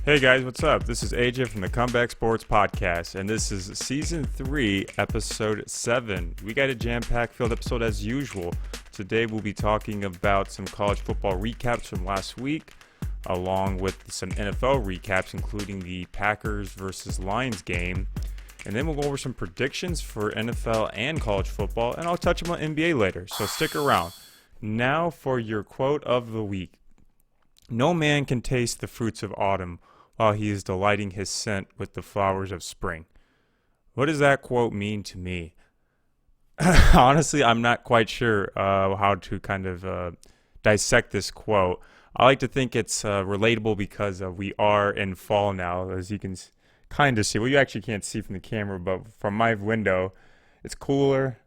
Hey guys, what's up? This is AJ from the Comeback Sports Podcast, and this is Season 3, Episode 7. We got a jam-packed filled episode as usual. Today we'll be talking about some college football recaps from last week, along with some NFL recaps, including the Packers versus Lions game. And then we'll go over some predictions for NFL and college football, and I'll touch them on NBA later, so stick around. Now for your quote of the week. No man can taste the fruits of autumn while he is delighting his scent with the flowers of spring. What does that quote mean to me? Honestly, I'm not quite sure how to kind of dissect this quote. I like to think it's relatable because we are in fall now, as you can kind of see. Well, you actually can't see from the camera, but from my window, it's cooler.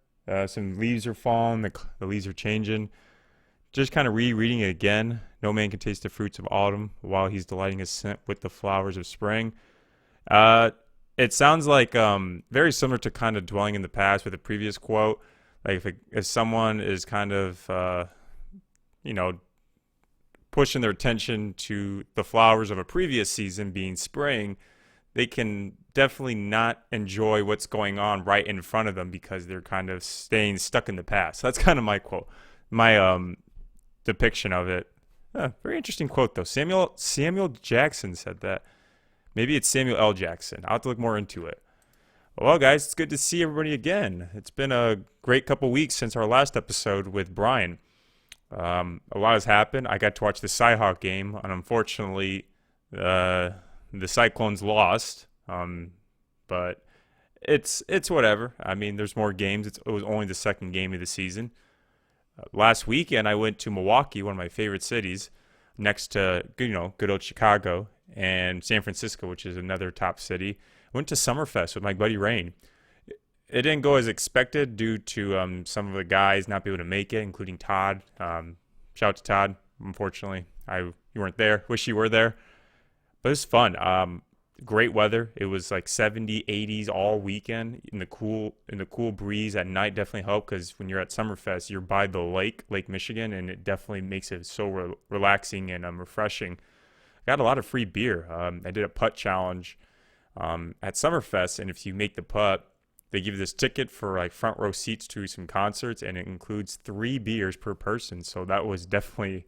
Some leaves are falling. The leaves are changing. Just kind of rereading it again. No man can taste the fruits of autumn while he's delighting his scent with the flowers of spring. It sounds like very similar to kind of dwelling in the past with a previous quote. Like if someone is kind of, pushing their attention to the flowers of a previous season being spring, they can definitely not enjoy what's going on right in front of them because they're kind of staying stuck in the past. So that's kind of my quote. My depiction of it. Very interesting quote though. Samuel Jackson said that. Maybe it's Samuel L. Jackson. I'll have to look more into it. Well, guys, it's good to see everybody again. It's been a great couple weeks since our last episode with Brian. A lot has happened. I got to watch the Cyhawk game, and unfortunately, the Cyclones lost. But it's whatever. I mean, there's more games. It was only the second game of the season. Last weekend, I went to Milwaukee, one of my favorite cities, next to, good old Chicago, and San Francisco, which is another top city. I went to Summerfest with my buddy Rain. It didn't go as expected due to some of the guys not being able to make it, including Todd. Shout out to Todd. Unfortunately, you weren't there. Wish you were there. But it was fun. Great weather. It was like 70, 80s all weekend in the cool breeze at night. Definitely helped because when you're at Summerfest, you're by the Lake Michigan, and it definitely makes it so relaxing and refreshing. I got a lot of free beer. I did a putt challenge at Summerfest, and if you make the putt, they give you this ticket for like front row seats to some concerts, and it includes 3 beers per person. So that was definitely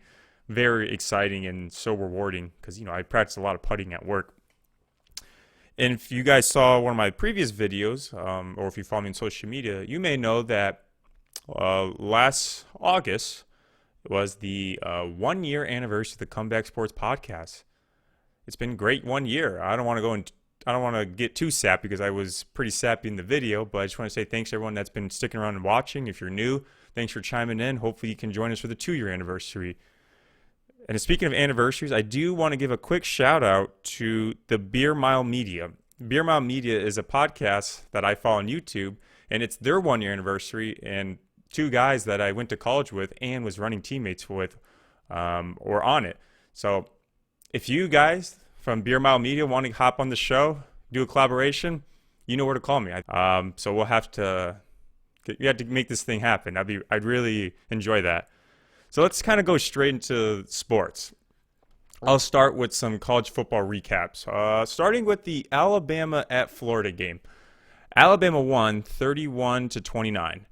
very exciting and so rewarding because I practice a lot of putting at work. And if you guys saw one of my previous videos, or if you follow me on social media, you may know that last August was the 1-year anniversary of the Comeback Sports Podcast. It's been great 1 year. I don't want to get too sappy because I was pretty sappy in the video, but I just want to say thanks to everyone that's been sticking around and watching. If you're new, thanks for chiming in. Hopefully you can join us for the 2-year anniversary. And speaking of anniversaries, I do want to give a quick shout out to the Beer Mile Media. Beer Mile Media is a podcast that I follow on YouTube, and it's their 1-year anniversary. And 2 guys that I went to college with and was running teammates with were on it. So if you guys from Beer Mile Media want to hop on the show, do a collaboration, you know where to call me. So we'll have to make this thing happen. I'd really enjoy that. So let's kind of go straight into sports. I'll start with some college football recaps, starting with the Alabama at Florida game. Alabama won 31-29.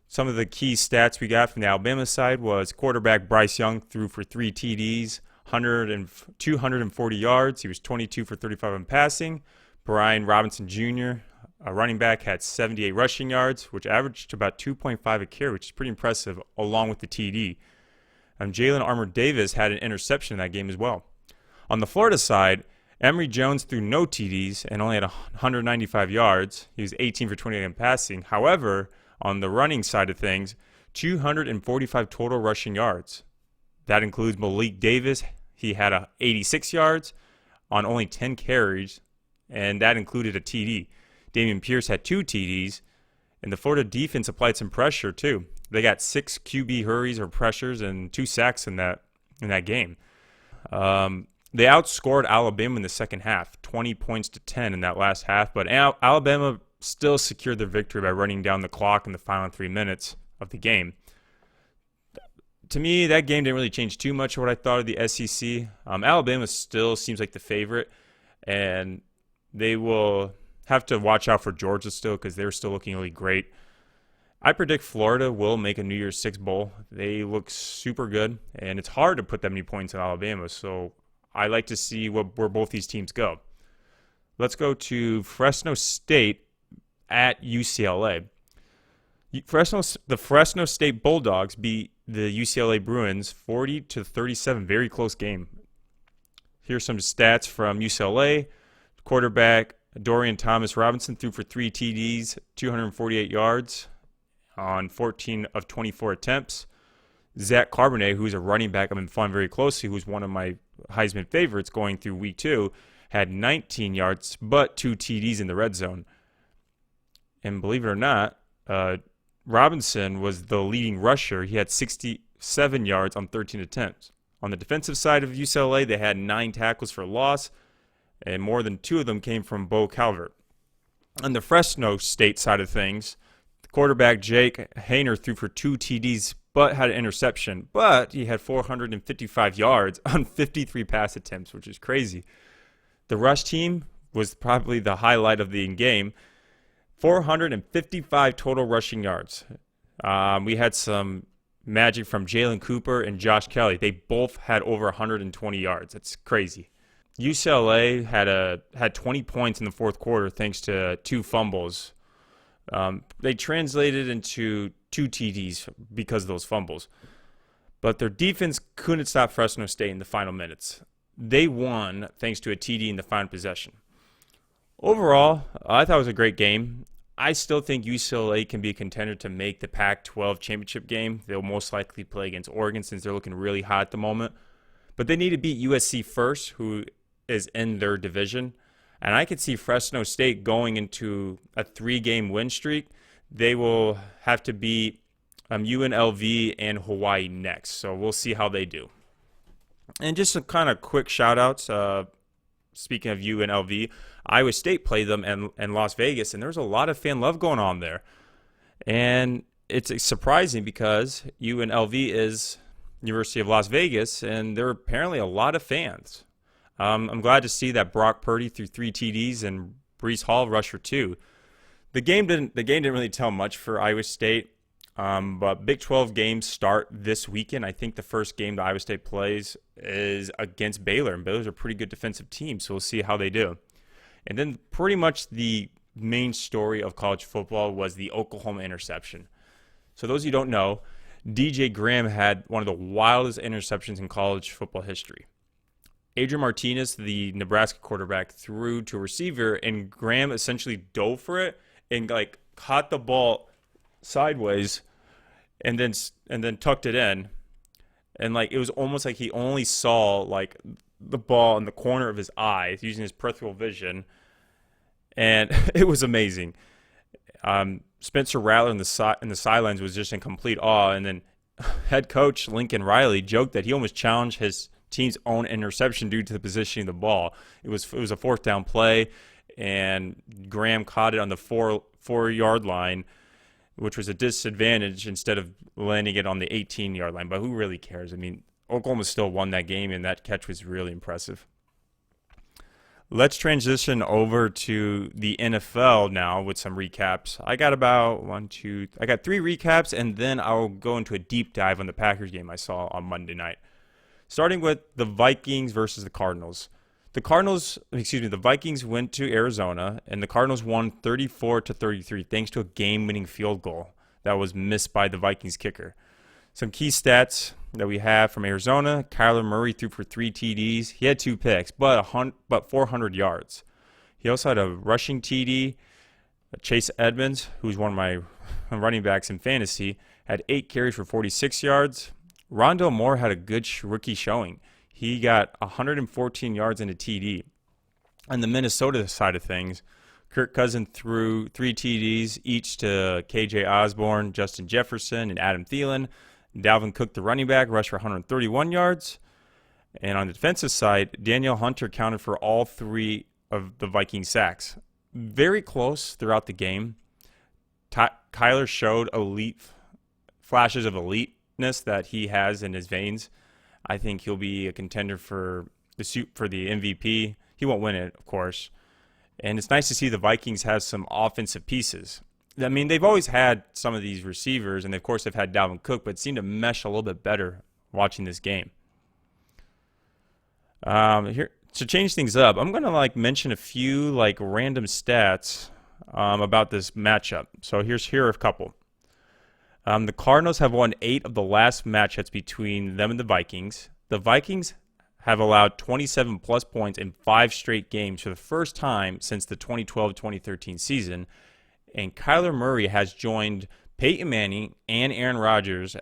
Some of the key stats we got from the Alabama side was quarterback Bryce Young threw for 3 TDs, 240 yards. He was 22 for 35 in passing. Brian Robinson Jr., a running back, had 78 rushing yards, which averaged about 2.5 a carry, which is pretty impressive, along with the TD. Jalen Armour-Davis had an interception in that game as well. On the Florida side, Emory Jones threw no TDs and only had 195 yards. He was 18 for 28 in passing. However, on the running side of things, 245 total rushing yards. That includes Malik Davis. He had 86 yards on only 10 carries, and that included a TD. Dameon Pierce had 2 TDs, and the Florida defense applied some pressure too. They got 6 QB hurries or pressures and 2 sacks in that game. They outscored Alabama in the second half, 20 points to 10 in that last half. But Alabama still secured their victory by running down the clock in the final 3 minutes of the game. To me, that game didn't really change too much of what I thought of the SEC. Alabama still seems like the favorite, and they will have to watch out for Georgia still because they're still looking really great. I predict Florida will make a New Year's Six bowl. They look super good, and it's hard to put that many points in Alabama, so I like to see where both these teams go. Let's go to Fresno State at UCLA. The Fresno State Bulldogs beat the UCLA Bruins 40-37. Very close game. Here's some stats from UCLA. Quarterback Dorian Thomas-Robinson threw for 3 TDs, 248 yards on 14 of 24 attempts. Zach Charbonnet, who's a running back I've been following very closely, who's one of my Heisman favorites going through week 2, had 19 yards, but 2 TDs in the red zone. And believe it or not, Robinson was the leading rusher. He had 67 yards on 13 attempts. On the defensive side of UCLA, they had 9 tackles for loss, and more than 2 of them came from Bo Calvert. On the Fresno State side of things, quarterback Jake Hayner threw for 2 TDs, but had an interception. But he had 455 yards on 53 pass attempts, which is crazy. The rush team was probably the highlight of the game. 455 total rushing yards. We had some magic from Jalen Cooper and Josh Kelly. They both had over 120 yards. That's crazy. UCLA had 20 points in the fourth quarter thanks to 2 fumbles. They translated into 2 TDs because of those fumbles. But their defense couldn't stop Fresno State in the final minutes. They won thanks to a TD in the final possession. Overall, I thought it was a great game. I still think UCLA can be a contender to make the Pac-12 championship game. They'll most likely play against Oregon since they're looking really hot at the moment. But they need to beat USC first, who is in their division. And I could see Fresno State going into a 3-game win streak. They will have to beat UNLV and Hawaii next. So we'll see how they do. And just some kind of quick shout-outs. Speaking of UNLV, Iowa State played them in Las Vegas, and there's a lot of fan love going on there. And it's surprising because UNLV is University of Las Vegas, and there are apparently a lot of fans. I'm glad to see that Brock Purdy threw 3 TDs and Breece Hall rushed for 2. The game didn't really tell much for Iowa State, but Big 12 games start this weekend. I think the first game that Iowa State plays is against Baylor, and Baylor's a pretty good defensive team, so we'll see how they do. And then pretty much the main story of college football was the Oklahoma interception. So those of you who don't know, DJ Graham had one of the wildest interceptions in college football history. Adrian Martinez, the Nebraska quarterback, threw to a receiver, and Graham essentially dove for it and caught the ball sideways and then tucked it in. And it was almost like he only saw the ball in the corner of his eye using his peripheral vision, and it was amazing. Spencer Rattler in the sidelines was just in complete awe, and then head coach Lincoln Riley joked that he almost challenged his team's own interception due to the positioning of the ball. It was a 4th down play, and Graham caught it on the 4-yard line, which was a disadvantage instead of landing it on the 18-yard line. But who really cares? I mean, Oklahoma still won that game, and that catch was really impressive. Let's transition over to the NFL now with some recaps. I got I got 3 recaps, and then I'll go into a deep dive on the Packers game I saw on Monday night. Starting with the Vikings versus the Cardinals. The Vikings went to Arizona, and the Cardinals won 34-33 thanks to a game-winning field goal that was missed by the Vikings kicker. Some key stats that we have from Arizona: Kyler Murray threw for 3 TDs. He had 2 picks, but 400 yards. He also had a rushing TD. Chase Edmonds, who's one of my running backs in fantasy, had 8 carries for 46 yards. Rondale Moore had a good rookie showing. He got 114 yards and a TD. On the Minnesota side of things, Kirk Cousins threw 3 TDs, each to KJ Osborne, Justin Jefferson, and Adam Thielen. Dalvin Cook, the running back, rushed for 131 yards. And on the defensive side, Daniel Hunter counted for all 3 of the Viking sacks. Very close throughout the game. Kyler showed flashes of elite that he has in his veins, I think he'll be a contender for the MVP. He won't win it, of course. And it's nice to see the Vikings have some offensive pieces. I mean, they've always had some of these receivers, and of course they've had Dalvin Cook, but it seemed to mesh a little bit better watching this game. Here to change things up, I'm gonna mention a few random stats about this matchup. So here are a couple. The Cardinals have won 8 of the last matchups between them and the Vikings. The Vikings have allowed 27 plus points in 5 straight games for the first time since the 2012-2013 season. And Kyler Murray has joined Peyton Manning and Aaron Rodgers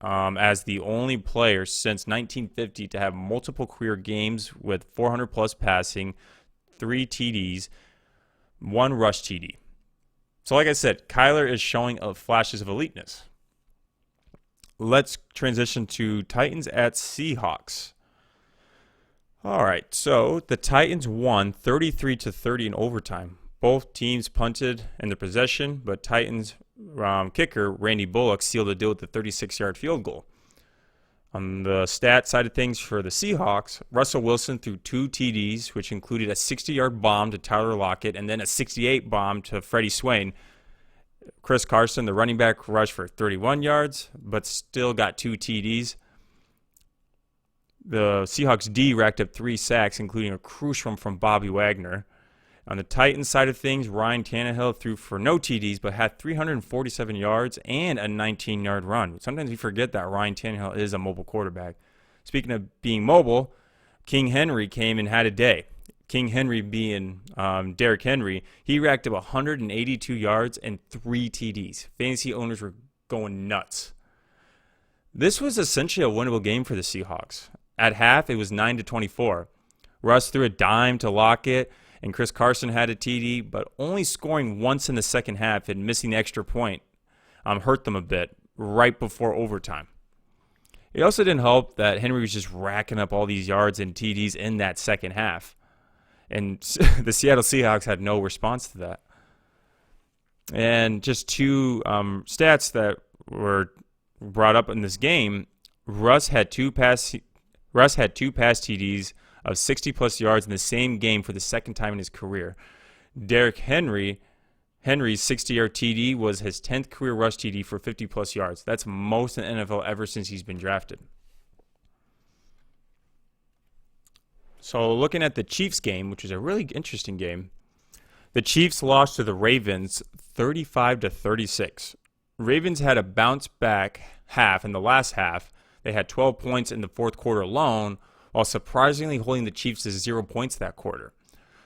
as the only player since 1950 to have multiple career games with 400 plus passing, 3 TDs, 1 rush TD. So like I said, Kyler is showing flashes of eliteness. Let's transition to Titans at Seahawks. All right, so the Titans won 33-30 in overtime. Both teams punted in their possession, but Titans kicker Randy Bullock sealed the deal with the 36-yard field goal. On the stat side of things for the Seahawks, Russell Wilson threw 2 TDs, which included a 60-yard bomb to Tyler Lockett and then a 68 bomb to Freddie Swain. Chris Carson, the running back, rushed for 31 yards, but still got 2 TDs. The Seahawks D racked up 3 sacks, including a crucial one from Bobby Wagner. On the Titans side of things, Ryan Tannehill threw for no TDs, but had 347 yards and a 19-yard run. Sometimes we forget that Ryan Tannehill is a mobile quarterback. Speaking of being mobile, King Henry came and had a day. King Henry being Derrick Henry, he racked up 182 yards and 3 TDs. Fantasy owners were going nuts. This was essentially a winnable game for the Seahawks. At half, it was 9-24. Russ threw a dime to Lockett, and Chris Carson had a TD, but only scoring once in the second half and missing the extra point hurt them a bit right before overtime. It also didn't help that Henry was just racking up all these yards and TDs in that second half. And the Seattle Seahawks had no response to that. And just 2 stats that were brought up in this game, Russ had 2 pass TDs of 60-plus yards in the same game for the second time in his career. Derrick Henry's 60-yard TD was his 10th career rush TD for 50-plus yards. That's most in the NFL ever since he's been drafted. So looking at the Chiefs game, which was a really interesting game, the Chiefs lost to the Ravens 35-36. Ravens had a bounce back half in the last half. They had 12 points in the fourth quarter alone, while surprisingly holding the Chiefs to 0 points that quarter.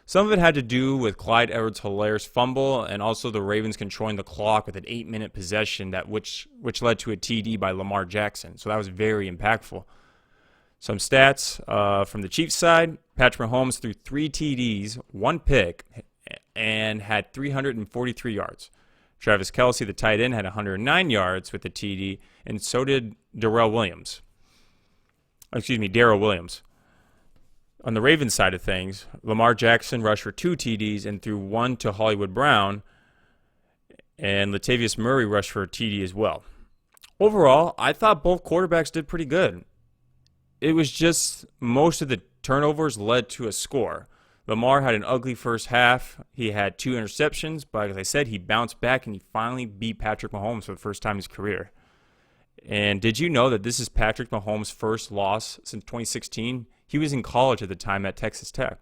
Some of it had to do with Clyde Edwards-Hilaire's fumble and also the Ravens controlling the clock with an 8-minute possession which led to a TD by Lamar Jackson. So that was very impactful. Some stats from the Chiefs side. Patrick Mahomes threw 3 TDs, 1 pick, and had 343 yards. Travis Kelce, the tight end, had 109 yards with a TD, and so did Darrell Williams. On the Ravens side of things, Lamar Jackson rushed for 2 TDs and threw 1 to Hollywood Brown, and Latavius Murray rushed for a TD as well. Overall, I thought both quarterbacks did pretty good. It was just most of the turnovers led to a score. Lamar had an ugly first half. He had 2 interceptions, but as I said, he bounced back and he finally beat Patrick Mahomes for the first time in his career. And did you know that this is Patrick Mahomes' first loss since 2016? He was in college at the time at Texas Tech.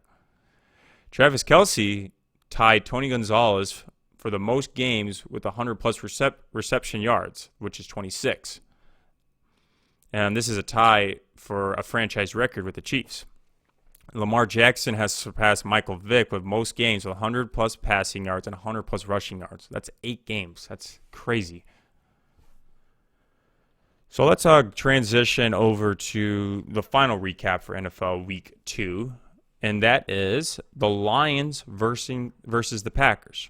Travis Kelce tied Tony Gonzalez for the most games with 100-plus reception yards, which is 26. And this is a tie for a franchise record with the Chiefs. Lamar Jackson has surpassed Michael Vick with most games with 100-plus passing yards and 100-plus rushing yards. That's 8 games. That's crazy. So let's transition over to the final recap for NFL Week 2, and that is the Lions versus the Packers.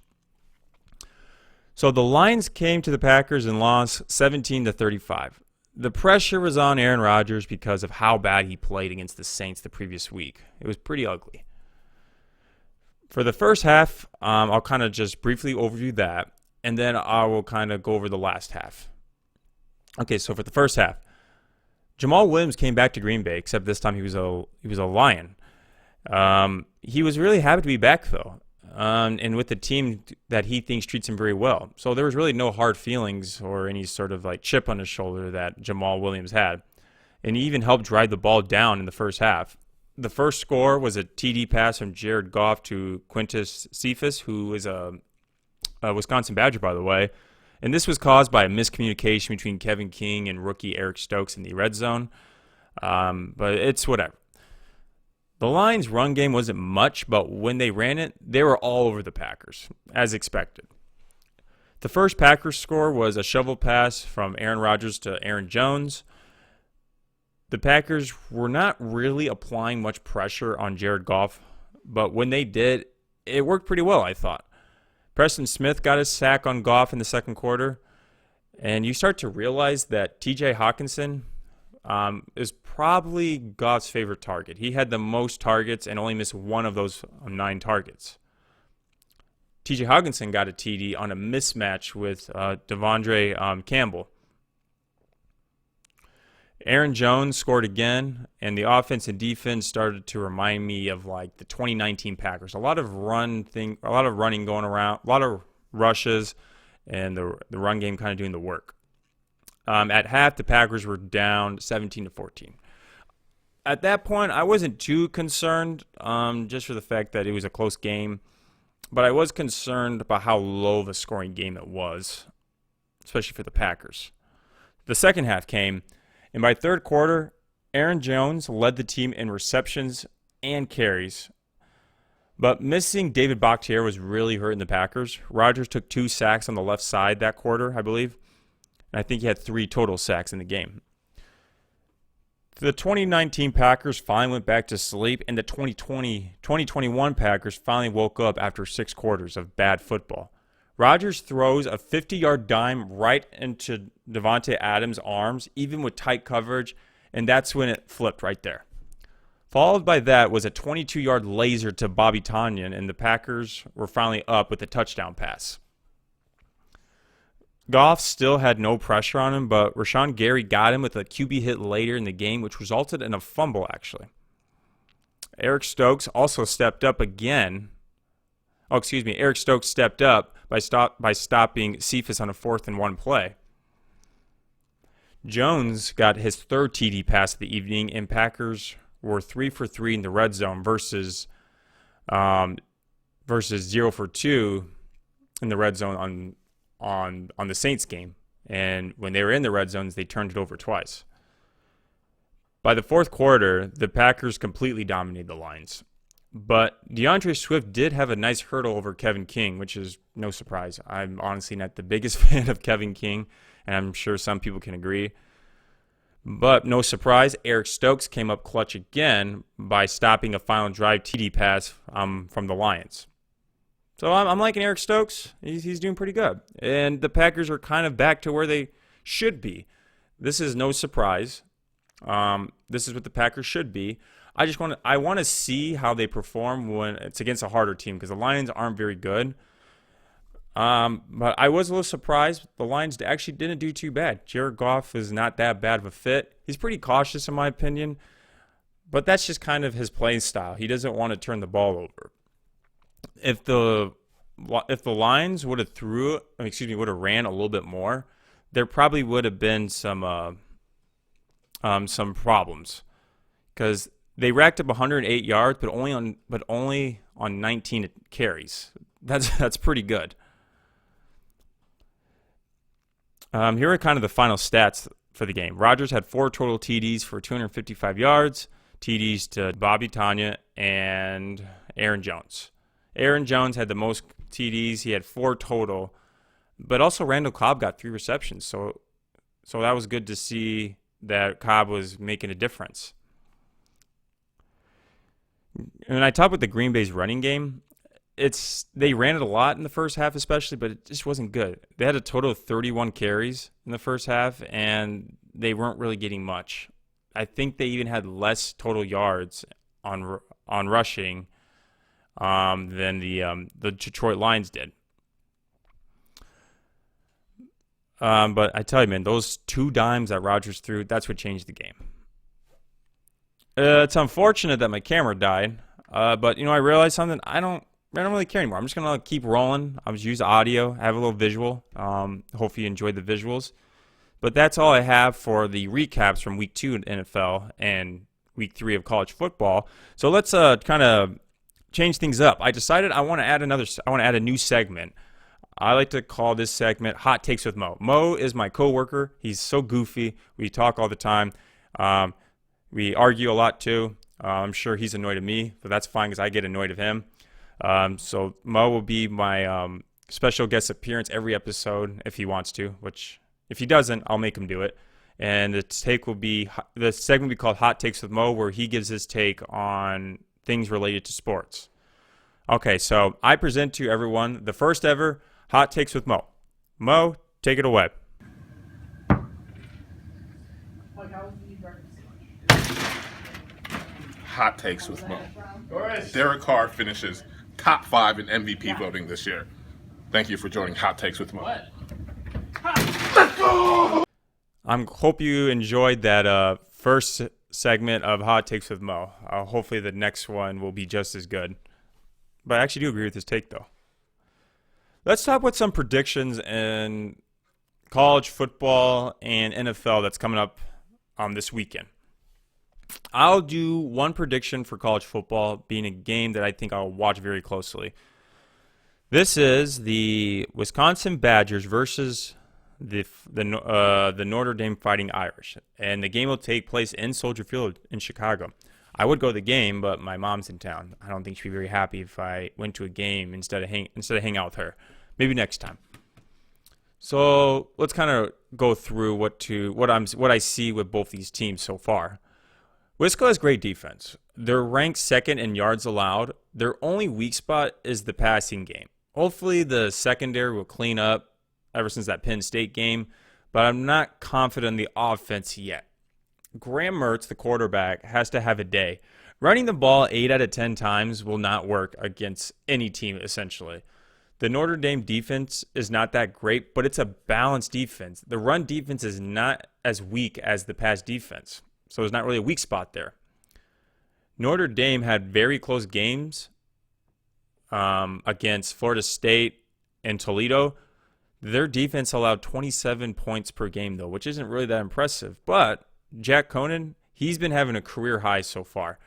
So the Lions came to the Packers and lost 17-35. The pressure was on Aaron Rodgers because of how bad he played against the Saints the previous week. It was pretty ugly. For the first half, I'll kind of just briefly overview that, and then I will kind of go over the last half. Okay, so for the first half, Jamal Williams came back to Green Bay, except this time he was a Lion. He was really happy to be back though, and with the team that he thinks treats him very well. So there was really no hard feelings or any sort of like chip on his shoulder that Jamal Williams had, and he even helped drive the ball down in the first half. The first score was a TD pass from Jared Goff to Quintus Cephas, who is a Wisconsin Badger, by the way. And this was caused by a miscommunication between Kevin King and rookie Eric Stokes in the red zone. But it's whatever. The Lions' run game wasn't much, but when they ran it, they were all over the Packers, as expected. The first Packers score was a shovel pass from Aaron Rodgers to Aaron Jones. The Packers were not really applying much pressure on Jared Goff, but when they did, it worked pretty well, I thought. Preston Smith got a sack on Goff in the second quarter, and you start to realize that TJ Hawkinson is probably Goff's favorite target. He had the most targets and only missed one of those 9 targets. TJ Hawkinson got a TD on a mismatch with Devondre Campbell. Aaron Jones scored again, and the offense and defense started to remind me of like the 2019 Packers. A lot of running going around, a lot of rushes, and the run game kind of doing the work. At half, the Packers were down 17-14. At that point, I wasn't too concerned, just for the fact that it was a close game, but I was concerned about how low of a scoring game it was, especially for the Packers. The second half came. And by third quarter, Aaron Jones led the team in receptions and carries. But missing David Bakhtiari was really hurting the Packers. Rodgers took 2 sacks on the left side that quarter, I believe. And I think he had 3 total sacks in the game. The 2019 Packers finally went back to sleep, and the 2021 Packers finally woke up after 6 quarters of bad football. Rodgers throws a 50-yard dime right into Davante Adams' arms, even with tight coverage, and that's when it flipped right there. Followed by that was a 22-yard laser to Bobby Tonyan, and the Packers were finally up with a touchdown pass. Goff still had no pressure on him, but Rashawn Gary got him with a QB hit later in the game, which resulted in a fumble, actually. Eric Stokes also stepped up again. Eric Stokes stepped up by stopping Cephas on a 4th-and-1 play. Jones got his 3rd TD pass of the evening, and Packers were 3 for 3 in the red zone versus 0 for 2 in the red zone on the Saints game. And when they were in the red zones, they turned it over twice. By the fourth quarter, the Packers completely dominated the Lions. But DeAndre Swift did have a nice hurdle over Kevin King, which is no surprise. I'm honestly not the biggest fan of Kevin King, and I'm sure some people can agree. But no surprise, Eric Stokes came up clutch again by stopping a final drive TD pass from the Lions. So I'm liking Eric Stokes. He's doing pretty good. And the Packers are kind of back to where they should be. This is no surprise. This is what the Packers should be. I want to see how they perform when it's against a harder team, because the Lions aren't very good. But I was a little surprised. The Lions actually didn't do too bad. Jared Goff is not that bad of a fit. He's pretty cautious in my opinion, but that's just kind of his playing style. He doesn't want to turn the ball over. If the Lions would have ran a little bit more, there probably would have been some problems, because they racked up 108 yards, but only on 19 carries. That's pretty good. Here are kind of the final stats for the game. Rodgers had 4 total TDs for 255 yards, TDs to Bobby Tonyan and Aaron Jones. Aaron Jones had the most TDs. He had 4 total, but also Randall Cobb got 3 receptions. So that was good to see that Cobb was making a difference. And I talked with the Green Bay's running game. They ran it a lot in the first half especially, but it just wasn't good. They had a total of 31 carries in the first half, and they weren't really getting much. I think they even had less total yards on rushing than the Detroit Lions did. But I tell you, man, those 2 dimes that Rodgers threw, that's what changed the game. It's unfortunate that my camera died, but I realized something. I don't really care anymore. I'm just gonna keep rolling. I'll just use audio, have a little visual. Hopefully you enjoyed the visuals. But that's all I have for the recaps from Week 2 in NFL and Week 3 of college football. So let's kind of change things up. I decided I want to add a new segment. I like to call this segment Hot Takes with Mo. Mo is my coworker. He's so goofy. We talk all the time. We argue a lot too. I'm sure he's annoyed at me, but that's fine because I get annoyed at him. So Mo will be my special guest appearance every episode if he wants to, which if he doesn't, I'll make him do it. And the segment will be called Hot Takes with Mo, where he gives his take on things related to sports. Okay, so I present to everyone the first ever Hot Takes with Mo. Mo, take it away. Hot Takes with Mo. Derek Carr finishes top 5 in MVP voting this year. Thank you for joining Hot Takes with Mo. Let's go! I hope you enjoyed that first segment of Hot Takes with Mo. Hopefully the next one will be just as good. But I actually do agree with his take, though. Let's talk about some predictions in college football and NFL that's coming up this weekend. I'll do one prediction for college football, being a game that I think I'll watch very closely. This is the Wisconsin Badgers versus the Notre Dame Fighting Irish, and the game will take place in Soldier Field in Chicago. I would go to the game, but my mom's in town. I don't think she'd be very happy if I went to a game instead of hang out with her. Maybe next time. So let's kind of go through what I see with both these teams so far. Wisco has great defense. They're ranked second in yards allowed. Their only weak spot is the passing game. Hopefully the secondary will clean up ever since that Penn State game, but I'm not confident in the offense yet. Graham Mertz, the quarterback, has to have a day. Running the ball 8 out of 10 times will not work against any team, essentially. The Notre Dame defense is not that great, but it's a balanced defense. The run defense is not as weak as the pass defense, so there's not really a weak spot there. Notre Dame had very close games against Florida State and Toledo. Their defense allowed 27 points per game, though, which isn't really that impressive. But Jack Conan, he's been having a career high so far.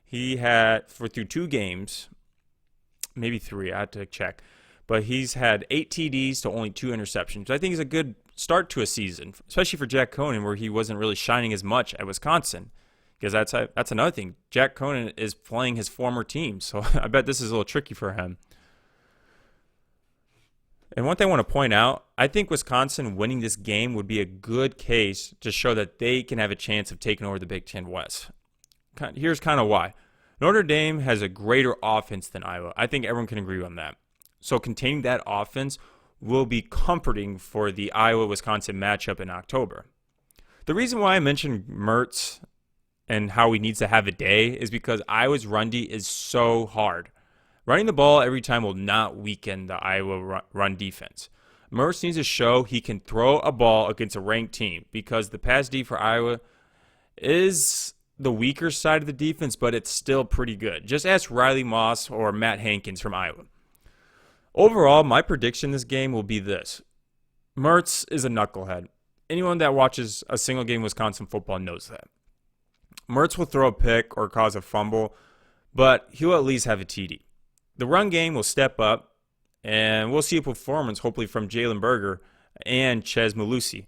He had, through 2 games, maybe 3, I had to check, but he's had 8 TDs to only 2 interceptions. I think it's a good start to a season, especially for Jack Conan, where he wasn't really shining as much at Wisconsin. Because that's another thing. Jack Conan is playing his former team, so I bet this is a little tricky for him. And one thing I want to point out, I think Wisconsin winning this game would be a good case to show that they can have a chance of taking over the Big Ten West. Here's kind of why. Notre Dame has a greater offense than Iowa. I think everyone can agree on that. So containing that offense will be comforting for the Iowa-Wisconsin matchup in October. The reason why I mentioned Mertz and how he needs to have a day is because Iowa's run D is so hard. Running the ball every time will not weaken the Iowa run defense. Mertz needs to show he can throw a ball against a ranked team because the pass D for Iowa is the weaker side of the defense, but it's still pretty good. Just ask Riley Moss or Matt Hankins from Iowa. Overall, my prediction this game will be this. Mertz is a knucklehead. Anyone that watches a single game Wisconsin football knows that. Mertz will throw a pick or cause a fumble, but he'll at least have a TD. The run game will step up, and we'll see a performance hopefully from Jalen Berger and Ches Malusi.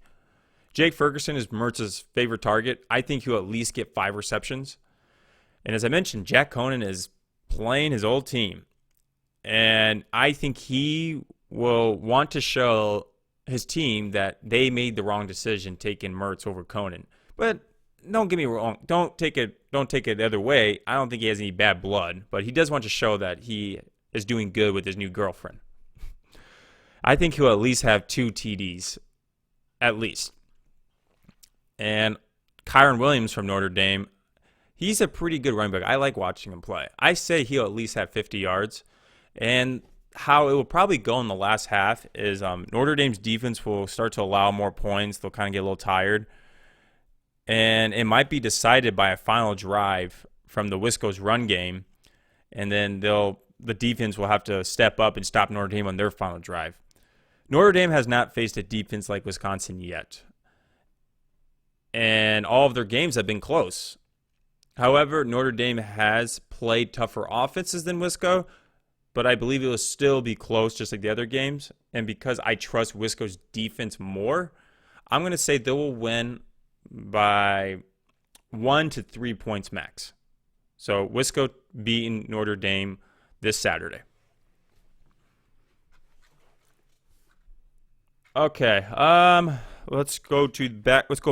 Jake Ferguson is Mertz's favorite target. I think he'll at least get 5 receptions. And as I mentioned, Jack Conan is playing his old team. And I think he will want to show his team that they made the wrong decision taking Mertz over Conan. But don't get me wrong. Don't take it the other way. I don't think he has any bad blood, but he does want to show that he is doing good with his new girlfriend. I think he'll at least have 2 TDs, at least. And Kyron Williams from Notre Dame, he's a pretty good running back. I like watching him play. I say he'll at least have 50 yards. And how it will probably go in the last half is Notre Dame's defense will start to allow more points. They'll kind of get a little tired. And it might be decided by a final drive from the Wisco's run game. And then the defense will have to step up and stop Notre Dame on their final drive. Notre Dame has not faced a defense like Wisconsin yet. And all of their games have been close. However, Notre Dame has played tougher offenses than Wisco, but I believe it will still be close just like the other games. And because I trust Wisco's defense more, I'm going to say they will win by 1 to 3 points max. So Wisco beating Notre Dame this Saturday. Okay, let's go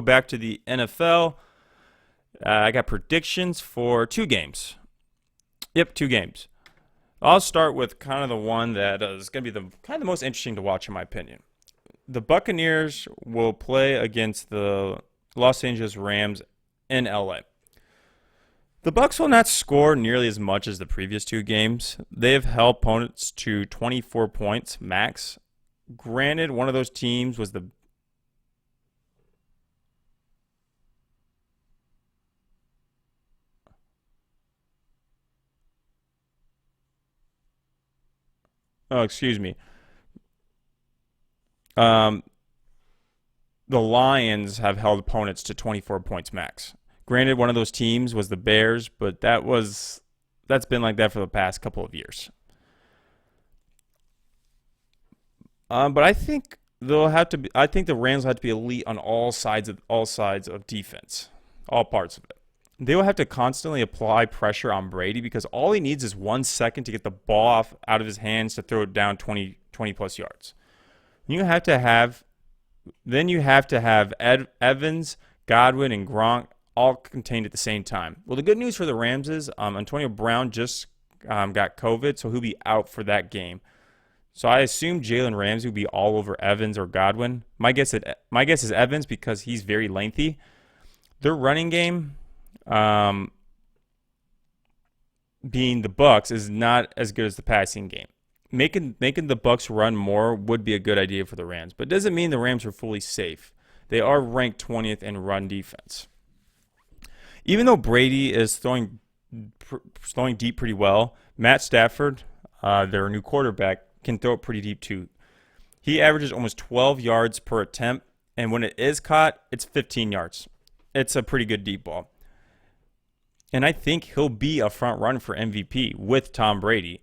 back to the NFL. I got predictions for 2 games. Yep, 2 games. I'll start with kind of the one that is going to be the most interesting to watch in my opinion. The Buccaneers will play against the Los Angeles Rams in LA. The Bucs will not score nearly as much as the previous 2 games. They have held opponents to 24 points max. Granted, one of those teams was the excuse me. The Lions have held opponents to 24 points max. Granted, one of those teams was the Bears, but that's been like that for the past couple of years. But I think the Rams will have to be elite on all sides of defense, all parts of it. They will have to constantly apply pressure on Brady because all he needs is 1 second to get the ball out of his hands to throw it down 20 plus yards. You have to have Evans, Godwin, and Gronk all contained at the same time. Well, the good news for the Rams is Antonio Brown just got COVID, so he'll be out for that game. So I assume Jalen Ramsey will be all over Evans or Godwin. My guess is Evans because he's very lengthy. Their running game, being the Bucs, is not as good as the passing game. Making the Bucs run more would be a good idea for the Rams, but it doesn't mean the Rams are fully safe. They are ranked 20th in run defense. Even though Brady is throwing deep pretty well, Matt Stafford, their new quarterback, can throw it pretty deep too. He averages almost 12 yards per attempt, and when it is caught, it's 15 yards. It's a pretty good deep ball. And I think he'll be a front runner for MVP with Tom Brady.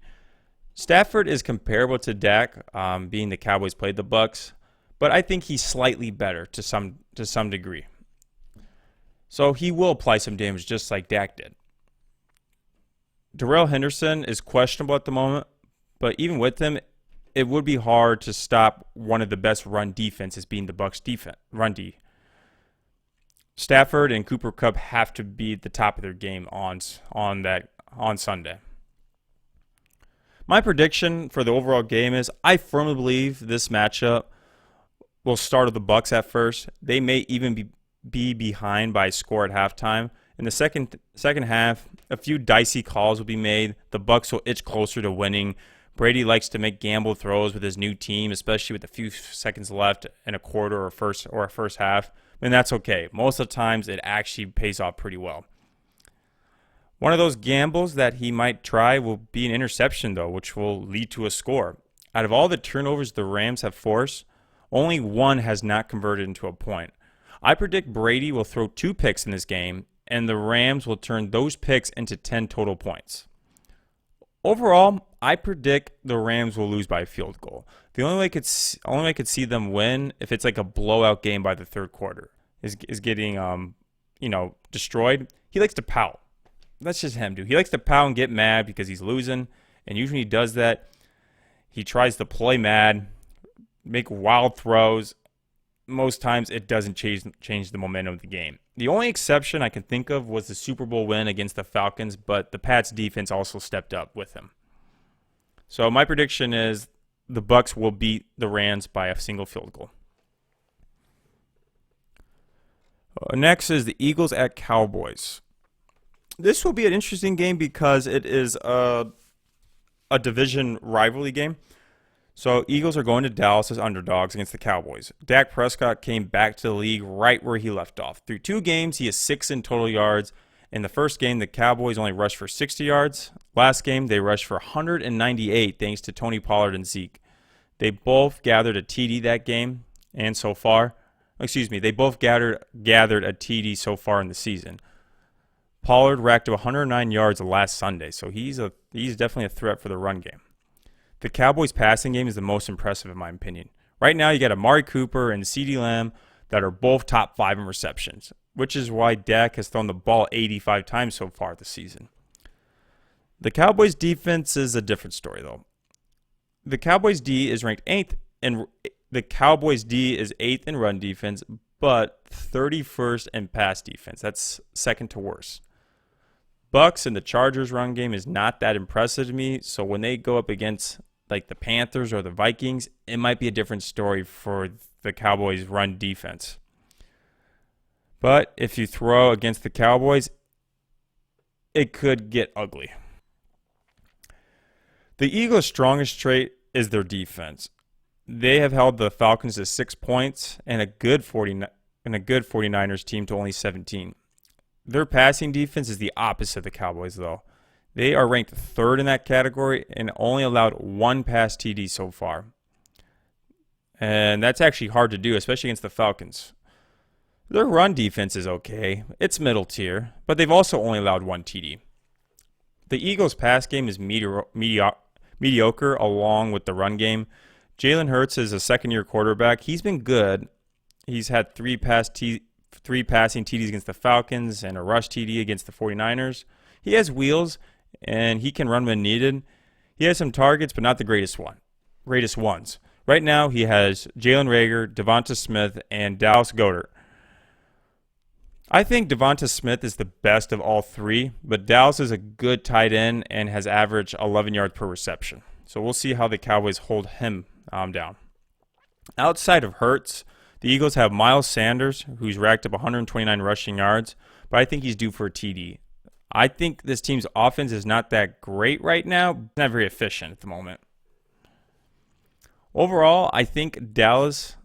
Stafford is comparable to Dak, being the Cowboys played the Bucs, but I think he's slightly better to some degree. So he will apply some damage just like Dak did. Darrell Henderson is questionable at the moment, but even with him, it would be hard to stop one of the best run defenses being the Bucs defense, run D. Stafford and Cooper Kupp have to be at the top of their game on Sunday. My prediction for the overall game is I firmly believe this matchup will start with the Bucs at first. They may even be behind by a score at halftime. In the second half, a few dicey calls will be made. The Bucs will itch closer to winning. Brady likes to make gamble throws with his new team, especially with a few seconds left in a quarter or a first half. And that's okay. Most of the times, it actually pays off pretty well. One of those gambles that he might try will be an interception, though, which will lead to a score. Out of all the turnovers the Rams have forced, only one has not converted into a point. I predict Brady will throw 2 picks in this game, and the Rams will turn those picks into 10 total points. Overall, I predict the Rams will lose by a field goal. The only way I could see them win if it's like a blowout game by the third quarter is getting destroyed. He likes to pout. That's just him, dude. He likes to pout and get mad because he's losing, and usually he does that. He tries to play mad, make wild throws. Most times it doesn't change the momentum of the game. The only exception I can think of was the Super Bowl win against the Falcons, but the Pats defense also stepped up with him. So my prediction is the Bucs will beat the Rams by a single field goal. Next is the Eagles at Cowboys. This will be an interesting game because it is a a division rivalry game. So Eagles are going to Dallas as underdogs against the Cowboys. Dak Prescott came back to the league right where he left off. Through 2 games, he has 6 in total yards. In the first game, the Cowboys only rushed for 60 yards. Last game, they rushed for 198 thanks to Tony Pollard and Zeke. They both gathered a TD that game, and so far, they both gathered a TD so far in the season. Pollard racked up 109 yards last Sunday, so he's definitely a threat for the run game. The Cowboys' passing game is the most impressive in my opinion. Right now, you got Amari Cooper and CeeDee Lamb that are both top 5 in receptions, which is why Dak has thrown the ball 85 times so far this season. The Cowboys' defense is a different story, though. The Cowboys' D is ranked 8th, and the Cowboys' D is 8th in run defense, but 31st in pass defense. That's second to worst. Bucs and the Chargers' run game is not that impressive to me, so when they go up against like the Panthers or the Vikings, it might be a different story for the Cowboys' run defense. But if you throw against the Cowboys, it could get ugly. The Eagles' strongest trait is their defense. They have held the Falcons to 6 points and a good 49ers team to only 17. Their passing defense is the opposite of the Cowboys, though. They are ranked 3rd in that category and only allowed 1 pass TD so far. And that's actually hard to do, especially against the Falcons. Their run defense is okay. It's middle tier, but they've also only allowed 1 TD. The Eagles' pass game is mediocre along with the run game. Jalen Hurts is a second-year quarterback. He's been good. He's had 3 passing TDs against the Falcons and a rush TD against the 49ers. He has wheels, and he can run when needed. He has some targets, but not the greatest ones. Right now, he has Jalen Reagor, Devonta Smith, and Dallas Goedert. I think Devonta Smith is the best of all 3, but Dallas is a good tight end and has averaged 11 yards per reception. So we'll see how the Cowboys hold him down. Outside of Hurts, the Eagles have Miles Sanders, who's racked up 129 rushing yards, but I think he's due for a TD. I think this team's offense is not that great right now. It's not very efficient at the moment. Overall, I think Dallas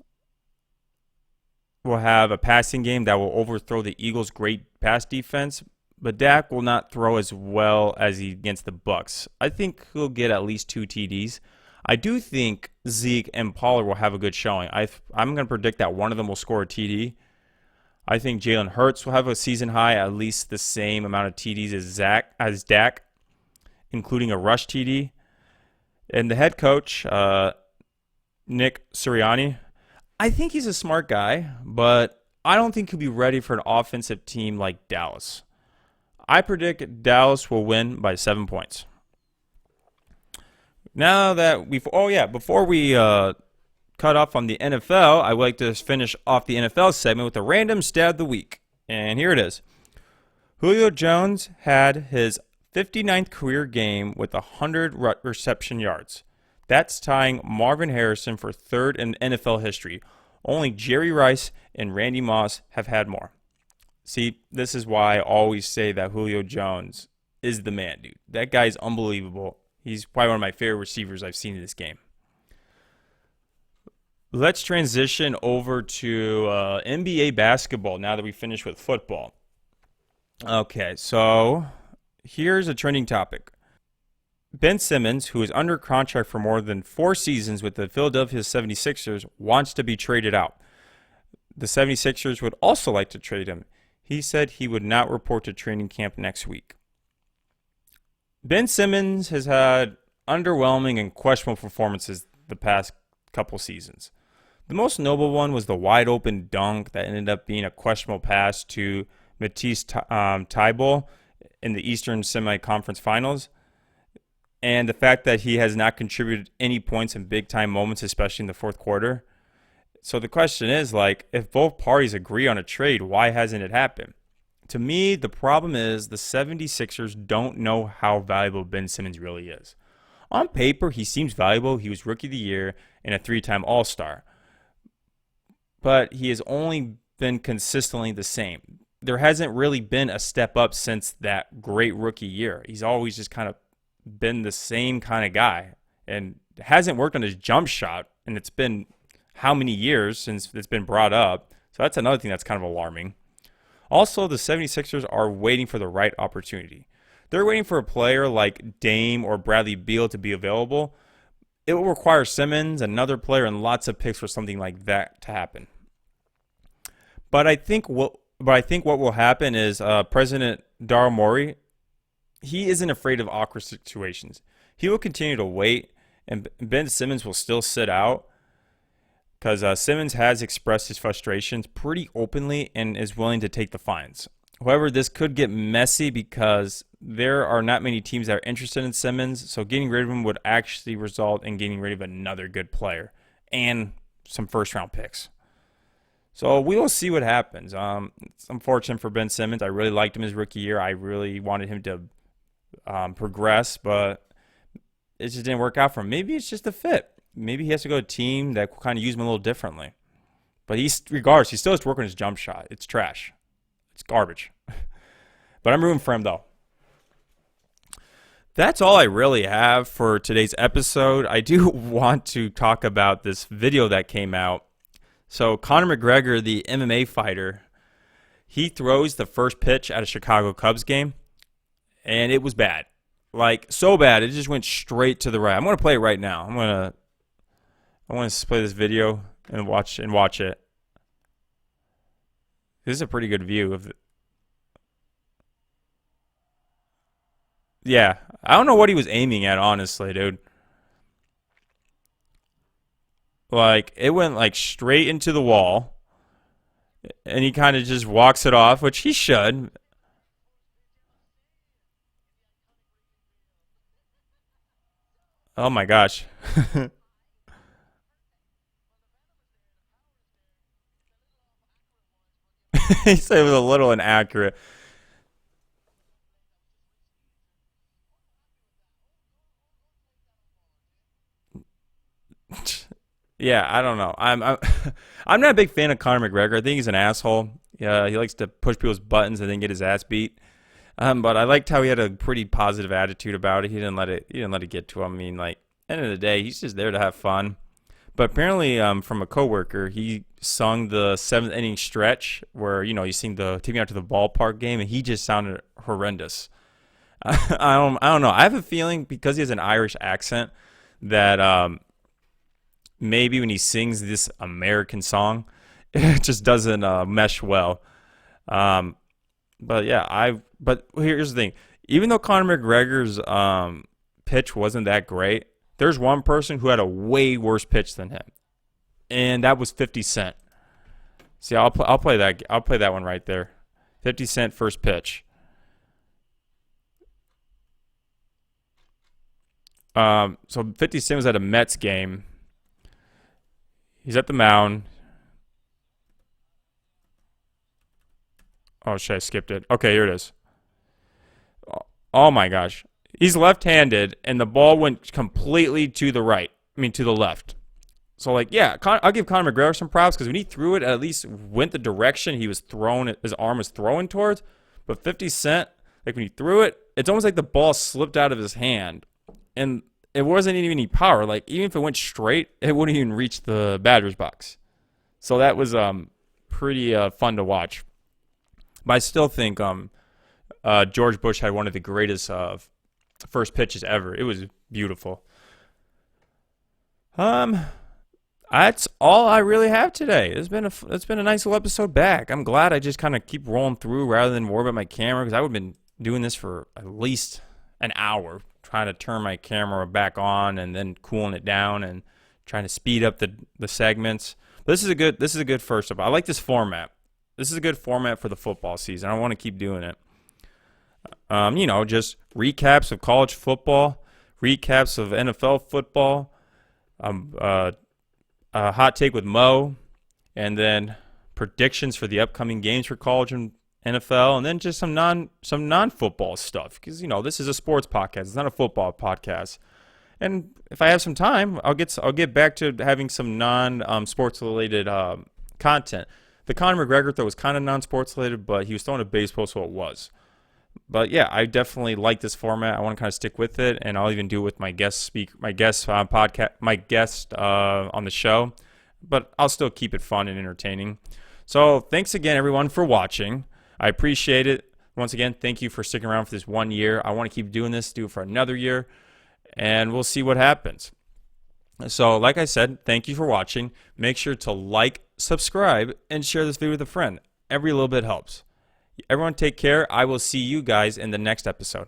will have a passing game that will overthrow the Eagles' great pass defense, but Dak will not throw as well as he against the Bucs. I think he'll get at least 2 TDs. I do think Zeke and Pollard will have a good showing. I'm going to predict that one of them will score a TD. I think Jalen Hurts will have a season high, at least the same amount of TDs as Dak, including a rush TD. And the head coach, Nick Sirianni, I think he's a smart guy, but I don't think he'll be ready for an offensive team like Dallas. I predict Dallas will win by 7 points. Now that before we cut off on the NFL, I would like to finish off the NFL segment with a random stat of the week. And here it is. Julio Jones had his 59th career game with 100 reception yards. That's tying Marvin Harrison for 3rd in NFL history. Only Jerry Rice and Randy Moss have had more. See, this is why I always say that Julio Jones is the man, dude. That guy's unbelievable. He's probably one of my favorite receivers I've seen in this game. Let's transition over to NBA basketball now that we finished with football. Okay, so here's a trending topic. Ben Simmons, who is under contract for more than 4 seasons with the Philadelphia 76ers, wants to be traded out. The 76ers would also like to trade him. He said he would not report to training camp next week. Ben Simmons has had underwhelming and questionable performances the past couple seasons. The most notable one was the wide-open dunk that ended up being a questionable pass to Matisse Thybulle in the Eastern Semi-Conference Finals. And the fact that he has not contributed any points in big-time moments, especially in the fourth quarter. So the question is, if both parties agree on a trade, why hasn't it happened? To me, the problem is the 76ers don't know how valuable Ben Simmons really is. On paper, he seems valuable. He was Rookie of the Year and a 3-time All-Star. But he has only been consistently the same. There hasn't really been a step up since that great rookie year. He's always just kind of been the same kind of guy and hasn't worked on his jump shot. And it's been how many years since it's been brought up? So that's another thing that's kind of alarming. Also, the 76ers are waiting for the right opportunity. They're waiting for a player like Dame or Bradley Beal to be available. It will require Simmons, another player, and lots of picks for something like that to happen. But I think what will happen is President Daryl Morey, he isn't afraid of awkward situations. He will continue to wait, and Ben Simmons will still sit out because Simmons has expressed his frustrations pretty openly and is willing to take the fines. However, this could get messy because there are not many teams that are interested in Simmons, so getting rid of him would actually result in getting rid of another good player and some first-round picks. So we will see what happens. It's unfortunate for Ben Simmons. I really liked him his rookie year. I really wanted him to progress, but it just didn't work out for him. Maybe it's just a fit. Maybe he has to go to a team that will kind of use him a little differently. But he still has to work on his jump shot. It's trash. It's garbage. But I'm rooting for him, though. That's all I really have for today's episode. I do want to talk about this video that came out. So Conor McGregor, the MMA fighter, he throws the first pitch at a Chicago Cubs game, and it was bad. Like, so bad, it just went straight to the right. I'm going to play it right now. I want to play this video and watch it. This is a pretty good view of it. Yeah, I don't know what he was aiming at, honestly, dude. Like, it went like straight into the wall, and he kind of just walks it off, which he should. Oh my gosh. He said it was a little inaccurate. Yeah, I don't know. I'm not a big fan of Conor McGregor. I think he's an asshole. Yeah, he likes to push people's buttons and then get his ass beat. But I liked how he had a pretty positive attitude about it. He didn't let it get to him. I mean, like, end of the day, he's just there to have fun. But apparently, from a coworker, he sung the seventh inning stretch where you sing the "Take Me Out to the Ballpark" game, and he just sounded horrendous. I don't know. I have a feeling because he has an Irish accent that maybe when he sings this American song, it just doesn't mesh well. But yeah, but here's the thing. Even though Conor McGregor's pitch wasn't that great, there's one person who had a way worse pitch than him, and that was 50 Cent. See, I'll play that. I'll play that one right there. 50 Cent first pitch. So 50 Cent was at a Mets game. He's at the mound. Oh shit, I skipped it. Okay, here it is. Oh my gosh. He's left-handed, and the ball went completely to the right. I mean, to the left. So, like, yeah, I'll give Conor McGregor some props because when he threw it, at least went the direction his arm was throwing towards. But 50 Cent, like, when he threw it, it's almost like the ball slipped out of his hand. And it wasn't even any power. Like, even if it went straight, it wouldn't even reach the batter's box. So that was pretty fun to watch. But I still think George Bush had one of the greatest first pitches ever. It was beautiful. That's all I really have today. It's been a nice little episode back. I'm glad I just kind of keep rolling through rather than worry about my camera because I would have been doing this for at least an hour, trying to turn my camera back on and then cooling it down and trying to speed up the segments. But this is a good first up. I like this format. This is a good format for the football season. I want to keep doing it. Just recaps of college football, recaps of NFL football, a hot take with Mo, and then predictions for the upcoming games for college and NFL, and then just some non-football stuff because this is a sports podcast. It's not a football podcast. And if I have some time, I'll get back to having some non-sports related content. The Conor McGregor throw was kind of non-sports related, but he was throwing a baseball, so it was. But yeah, I definitely like this format. I want to kind of stick with it, and I'll even do it with my guest podcast on the show. But I'll still keep it fun and entertaining. So thanks again, everyone, for watching. I appreciate it. Once again, thank you for sticking around for this 1 year. I want to keep doing this, do it for another year, and we'll see what happens. So like I said, thank you for watching. Make sure to like, subscribe, and share this video with a friend. Every little bit helps. Everyone take care. I will see you guys in the next episode.